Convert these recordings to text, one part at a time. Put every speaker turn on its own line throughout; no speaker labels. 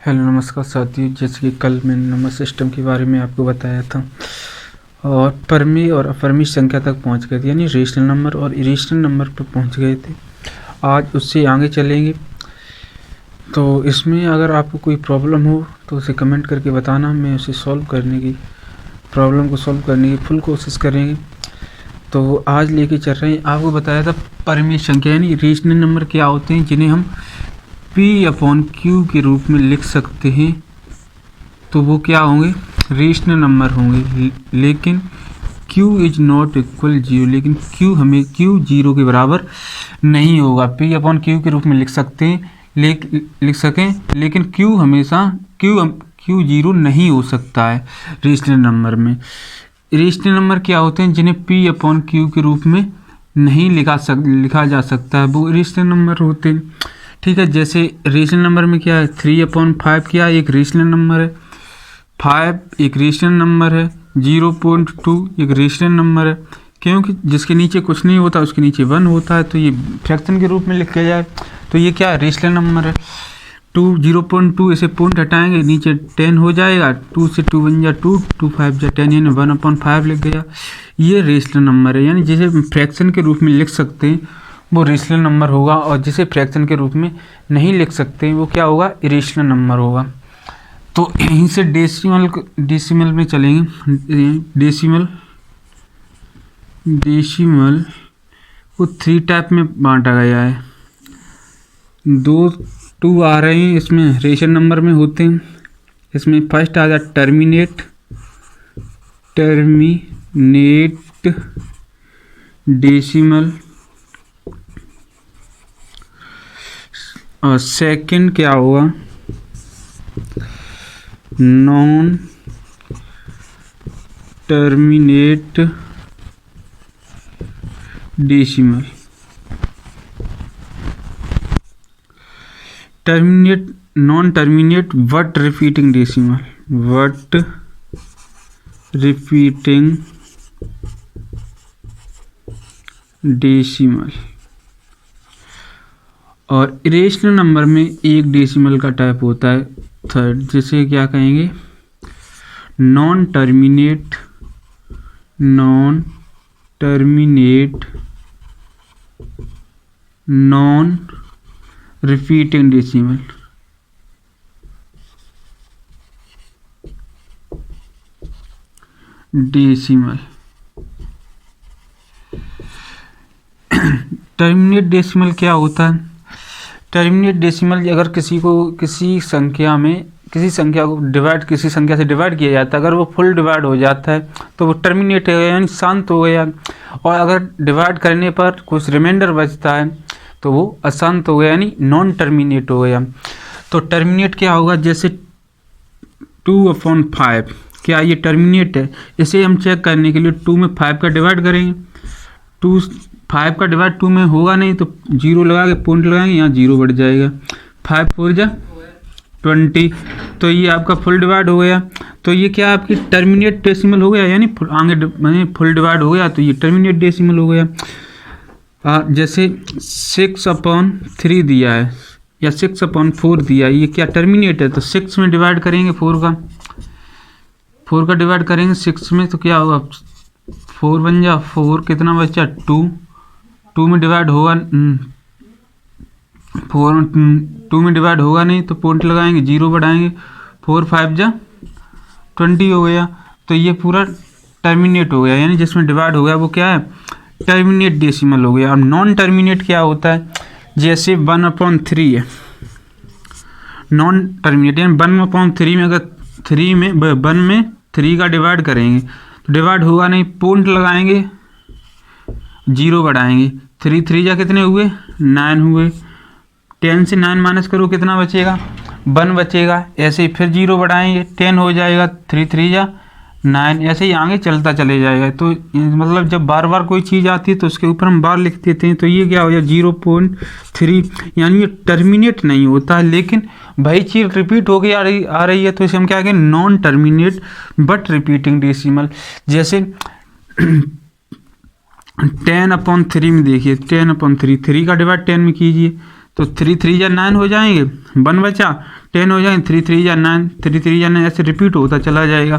Hello नमस्कार साथियों, जैसे कि कल मैंने नंबर सिस्टम के बारे में आपको बताया था और परमी और अफर्मी संख्या तक पहुंच गए थे, यानी रेशनल नंबर और इरेशनल नंबर पर पहुंच गए थे। आज उससे आगे चलेंगे। तो इसमें अगर आपको कोई प्रॉब्लम हो तो उसे कमेंट करके बताना, मैं उसे प्रॉब्लम को सॉल्व करने की फुल कोशिश करेंगे। तो आज लेके चल रहे हैं, आपको बताया था परमी संख्या यानी रेशनल नंबर क्या होते हैं, जिन्हें हम P/Q के रूप में लिख सकते हैं। तो वो क्या होंगे? रेशनल नंबर होंगे। लेकिन Q इज नॉट इक्वल 0, लेकिन Q 0 के बराबर नहीं होगा। P/Q के रूप में लिख सकें, लेकिन Q हमेशा Q 0 नहीं हो सकता है रेशनल नंबर में। रेशनल नंबर क्या होते हैं जिन्हें P/Q के रूप में नहीं लिखा जा सकता है, वो रेशनल नंबर होते हैं। ठीक है, जैसे रेशनल नंबर में क्या है, 3/5 क्या एक रेशनल नंबर है, 5 एक रेशनल नंबर है, 0.2 एक रेशनल नंबर है। क्योंकि जिसके नीचे कुछ नहीं होता उसके नीचे 1 होता है, तो ये फ्रैक्शन के रूप में लिखा जाए तो ये क्या है, रेशनल नंबर है। 0.2 ऐसे पॉइंट हटाएंगे, नीचे 10 हो जाएगा, 2 से 2 बन जा 2, 2 5 जा 10, यानी 1/5 लिख गया। ये रेशनल नंबर है, यानी जिसे फ्रैक्शन के रूप में लिख सकते हैं वो रेशनल नंबर होगा, और जिसे फ्रैक्शन के रूप में नहीं लिख सकते वो क्या होगा, इरेशनल नंबर होगा। तो यहीं से डेसिमल में चलेंगे। डेसिमल को 3 टाइप में बांटा गया है। 2 आ रहे हैं इसमें, रेशनल नंबर में होते हैं। इसमें फर्स्ट आ जाए टर्मिनेट डेसिमल, और सेकंड क्या होगा, non terminate decimal. Non terminate but repeating decimal. और इरेशनल नंबर में एक डेसिमल का टाइप होता है थर्ड, जिसे क्या कहेंगे, non terminate non repeating decimal. Terminate decimal क्या होता है? टर्मिनेट डेसिमल अगर किसी संख्या को किसी संख्या से डिवाइड किया जाता है, अगर वो फुल डिवाइड हो जाता है तो वो टर्मिनेट है, यानी शांत हो गया। और अगर डिवाइड करने पर कुछ रिमाइंडर बचता है तो वो अशांत हो गया, यानी नॉन टर्मिनेट हो गया। तो टर्मिनेट क्या होगा, जैसे 2/5 क्या ये टर्मिनेट है? इसे हम चेक करने के लिए 2 में 5 का डिवाइड करेंगे। 5 का डिवाइड 2 में होगा नहीं तो 0 लगा के पॉइंट लगाएंगे, यहाँ 0 बढ़ जाएगा। 5 4 जा 20, तो ये आपका फुल डिवाइड हो गया। तो ये क्या आपकी टर्मिनेट डेसिमल हो गया, यानी आगे फुल डिवाइड हो गया, तो ये टर्मिनेट डेसिमल हो गया। जैसे 6/3 दिया है या 6/4 दिया है, ये क्या टर्मिनेट है? तो 6 में डिवाइड करेंगे 4 का डिवाइड करेंगे 6 में, तो क्या होगा, 4 बन जा 4, कितना बचा 2 में डिवाइड होगा 2 में डिवाइड होगा नहीं तो पॉइंट लगाएंगे, 0 बढ़ाएंगे, 4 5 जा 20 हो गया। तो ये पूरा टर्मिनेट हो गया, यानी जिसमें डिवाइड हो गया वो क्या है, टर्मिनेट डेसिमल हो गया। अब नॉन टर्मिनेट क्या होता है, जैसे 1/3 है नॉन टर्मिनेट, यानी 1/3 में अगर 1 में 3 का डिवाइड करेंगे तो डिवाइड होगा नहीं, पॉइंट लगाएंगे, 0 बढ़ाएंगे, 3 3 जा कितने हुए 9 हुए, 10 से 9 माइनस करो कितना बचेगा, 1 बचेगा। ऐसे ही फिर 0 बढ़ाएंगे, 10 हो जाएगा, 3 3 जा 9, ऐसे ही आगे चलता चले जाएगा। तो मतलब जब बार बार कोई चीज़ आती है तो उसके ऊपर हम बार लिख देते हैं, तो ये क्या हो जाए 0.3, यानी ये टर्मिनेट नहीं होता है, लेकिन वही चीज़ रिपीट होकर आ रही है, तो इसे हम क्या कहेंगे, non terminate but repeating decimal. जैसे 10/3 में देखिए, 10/3 3 का डिवाइड 10 में कीजिए तो 3 3 या 9 हो जाएंगे, 1 बचा, 10 हो जाएंगे, 3 3 या 9, 3 3 या 9, ऐसे रिपीट होता चला जाएगा।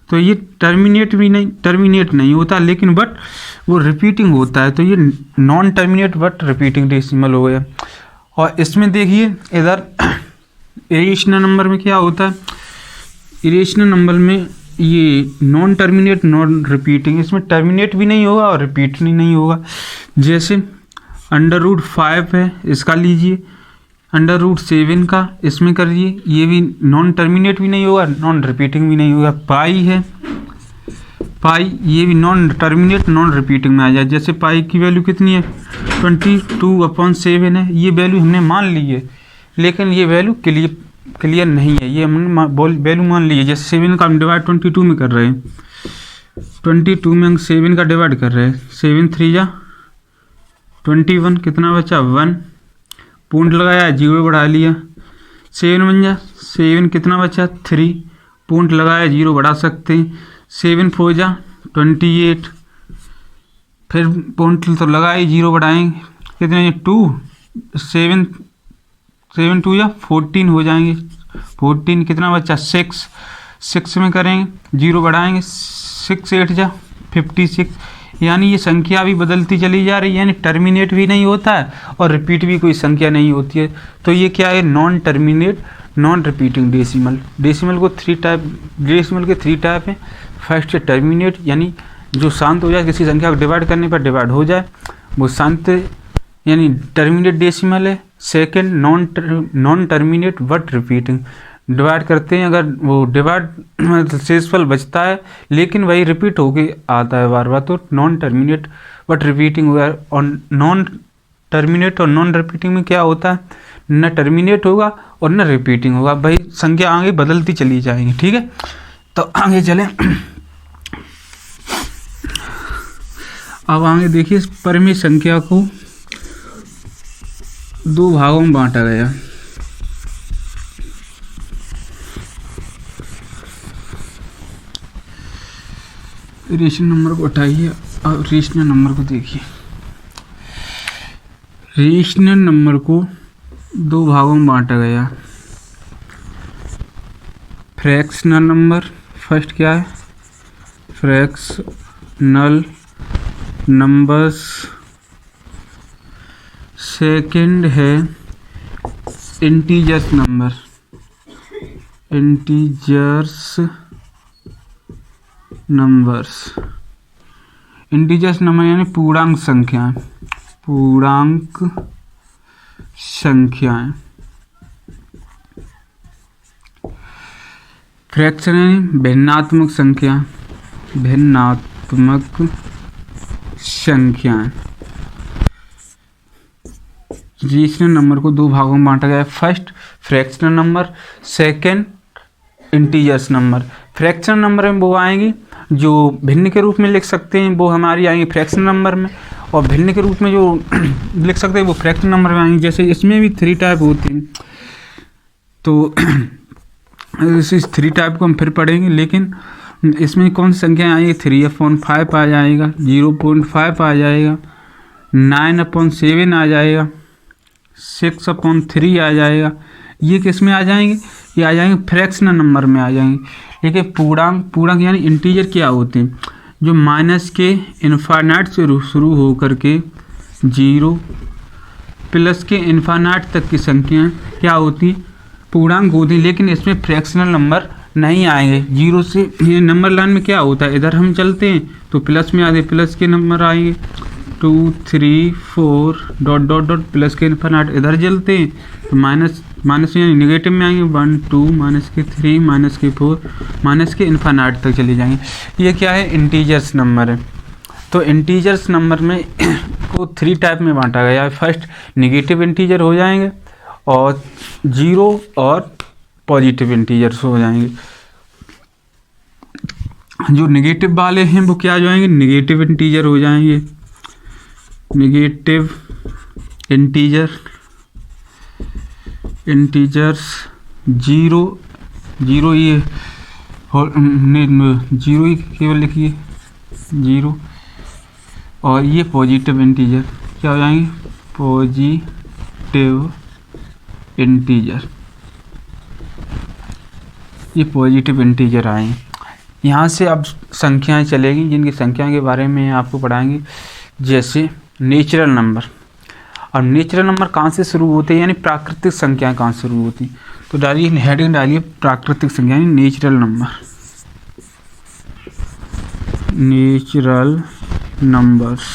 तो ये टर्मिनेट नहीं होता, लेकिन बट वो रिपीटिंग होता है, तो ये non terminate but repeating decimal हो गया। और इसमें देखिए इधर इरेशनल नंबर में क्या होता है, इरेशनल नंबर में ये नॉन टर्मिनेट नॉन रिपीटिंग, इसमें टर्मिनेट भी नहीं होगा और रिपीट नहीं होगा। जैसे √5 है, इसका लीजिए, √7 का इसमें करिए, ये भी नॉन टर्मिनेट भी नहीं होगा, नॉन रिपीटिंग भी नहीं होगा। पाई है, पाई ये भी नॉन टर्मिनेट नॉन रिपीटिंग में आ जाए। जैसे पाई की वैल्यू कितनी है, 22/7 है, ये वैल्यू हमने मान ली है, लेकिन ये वैल्यू क्लियर नहीं है, ये हमने वैल्यू मान ली है। जैसे 7 का हम डिवाइड 22 में कर रहे हैं, 22 में हम 7 का डिवाइड कर रहे हैं, 7 3 जा 21, कितना बचा 1, पॉइंट लगाया 0 बढ़ा लिया, 7 बन जा 7, कितना बचा 3, पॉइंट लगाया 0 बढ़ा सकते हैं, 7 4 जा 28, फिर पॉइंट तो लगाए 0 बढ़ाएंगे, कितने 2, 7 7 2 या 14 हो जाएंगे, 14, कितना बचा 6 में करेंगे 0 बढ़ाएंगे, 6 8 जा 56। यानी ये संख्या भी बदलती चली जा रही है, यानी टर्मिनेट भी नहीं होता है और रिपीट भी कोई संख्या नहीं होती है। तो ये क्या है, non terminate non repeating decimal. Decimal को 3 टाइप, डेसिमल के 3 टाइप हैं। फर्स्ट है टर्मिनेट, यानी जो शांत हो जाए, किसी संख्या को डिवाइड करने पर डिवाइड हो जाए, वो शांत यानी टर्मिनेट डेसिमल है। Second non terminate but repeating, divide करते हैं, अगर वो डिवाइड शेषफल बचता है लेकिन वही रिपीट होके आता है बार बार, तो नॉन टर्मिनेट बट रिपीटिंग हुआ। और नॉन टर्मिनेट और नॉन रिपीटिंग में क्या होता है, न टर्मिनेट होगा और न रिपीटिंग होगा, भाई संख्या आगे बदलती चली जाएंगी। ठीक है, तो आगे चलें। अब आगे देखिए, परिमेय संख्या को 2 भागों में बांटा गया। रेशनल नंबर को हटाइए और रेशनल नंबर को देखिए। रेशनल नंबर को 2 भागों में बांटा गया। फ्रैक्शनल नंबर, फर्स्ट क्या है, फ्रैक्शनल नंबर्स। सेकंड है इंटीजर्स नंबर, इंटीजर्स नंबर यानी पूर्णांक संख्याएं, पूर्णांक संख्याएं। फ्रैक्शन यानी भिन्नात्मक संख्या, भिन्नात्मक संख्याएं। रेशनल नंबर को 2 भागों में बांटा गया है। First fractional number, second integers number. Fractional number में वो आएंगी जो भिन्न के रूप में लिख सकते हैं, वो हमारी आएंगी फ्रैक्शनल नंबर में, और भिन्न के रूप में जो लिख सकते हैं वो फ्रैक्शनल नंबर में आएंगी। जैसे इसमें भी 3 टाइप होती हैं, तो इस 3 टाइप को हम फिर पढ़ेंगे, लेकिन इसमें कौन सी संख्या आएगी, 3/5 आ जाएगा, 0.5 आ जाएगा, 9/7 आ जाएगा, 6/3 आ जाएगा। ये किस में आ जाएंगे, ये आ जाएंगे फ्रैक्शनल नंबर में आ जाएंगे। लेकिन पूर्णांक यानी इंटीजर क्या होते हैं, जो माइनस के इनफाइनाइट से शुरू होकर के 0 प्लस के इनफाइनाइट तक की संख्याएं क्या होती, पूर्णांक होती, लेकिन इसमें फ्रैक्शनल नंबर नहीं आएंगे। 0 से ये नंबर लाइन में क्या होता है, इधर हम चलते हैं तो प्लस में आते, प्लस के नंबर आएंगे 2 3 4 ... प्लस के इनफाइनाइट इधर चलते हैं तो माइनस यानी नेगेटिव में आएंगे 1 2 -3 -4 माइनस के इनफाइनाइट तक चले जाएंगे। ये क्या है, इंटीजर्स नंबर है। तो इंटीजर्स नंबर में को 3 टाइप में बांटा गया है। फर्स्ट नेगेटिव इंटीजर हो जाएंगे, और 0 और पॉजिटिव इंटीजर्स हो जाएंगे। जो नेगेटिव वाले हैं वो क्या हो जाएंगे, नेगेटिव इंटीजर हो जाएंगे, नेगेटिव इंटीजर्स 0 ये 0 ही केवल लिखिए 0, और ये पॉजिटिव इंटीजर क्या हो जाएंगे, पॉजिटिव इंटीजर, ये पॉजिटिव इंटीजर आए। यहाँ से अब संख्याएं चलेगी जिनकी संख्या के बारे में आपको पढ़ाएंगे, जैसे नेचुरल नंबर। और नेचुरल नंबर कहाँ से शुरू होते हैं, यानी प्राकृतिक संख्याएं कहाँ से शुरू होती हैं। तो डालिए, हेडिंग डालिए प्राकृतिक संख्या यानी natural number. Natural numbers,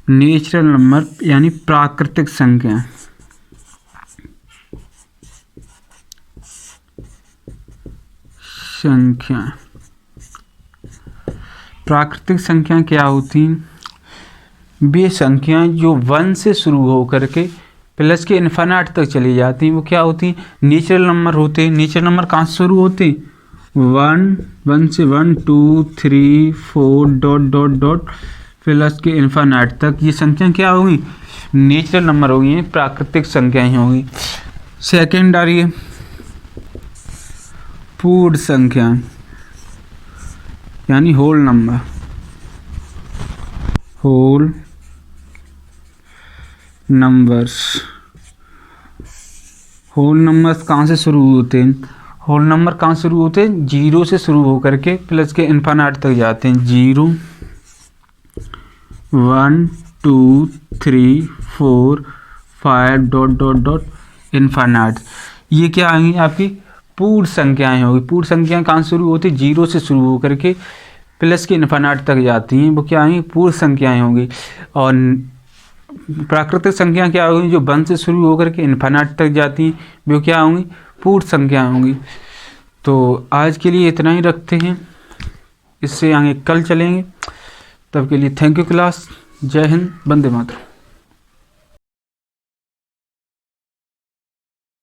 natural number यानी प्राकृतिक संख्या। प्राकृतिक संख्या क्या होती हैं? वे संख्याएं जो 1 से शुरू हो करके प्लस के इन्फिनिट तक चली जाती हैं, वो क्या होती हैं? नेचुरल नंबर होते हैं। नेचुरल नंबर कहाँ से शुरू होते हैं? 1 से 1 2 3 4 डॉट डॉट डॉट प्लस के इन्फिनिट तक ये संख्या क्या होगी? नेचुरल नंबर होगी, प्राकृतिक संख्याएं होगी। सेकेंड आ रही है पूर्ण संख्या यानी whole number. Whole numbers, whole numbers कहाँ से शुरू होते हैं? होल नंबर कहाँ शुरू होते हैं? 0 से शुरू होकर के प्लस के इन्फिनिट तक जाते हैं। 0 1 2 3 4 5 डॉट डॉट डॉट इन्फिनिट। ये क्या आएंगी? आपकी पूर्ण संख्याएं होगी। पूर्ण संख्याएं कहाँ शुरू होती है? 0 से शुरू होकर के प्लस के इन्फिनिट तक जाती हैं, वो क्या आएंगी? पूर्ण संख्याएं होंगी। और प्राकृतिक संख्या क्या होगी? जो 1 से शुरू होकर के इन्फिनिट तक जाती हैं, वो क्या होंगी? पूर्ण संख्याएं होंगी। तो आज के लिए इतना ही रखते हैं, इससे आगे कल चलेंगे। तब के लिए थैंक यू क्लास। जय हिंद, वंदे मातरम।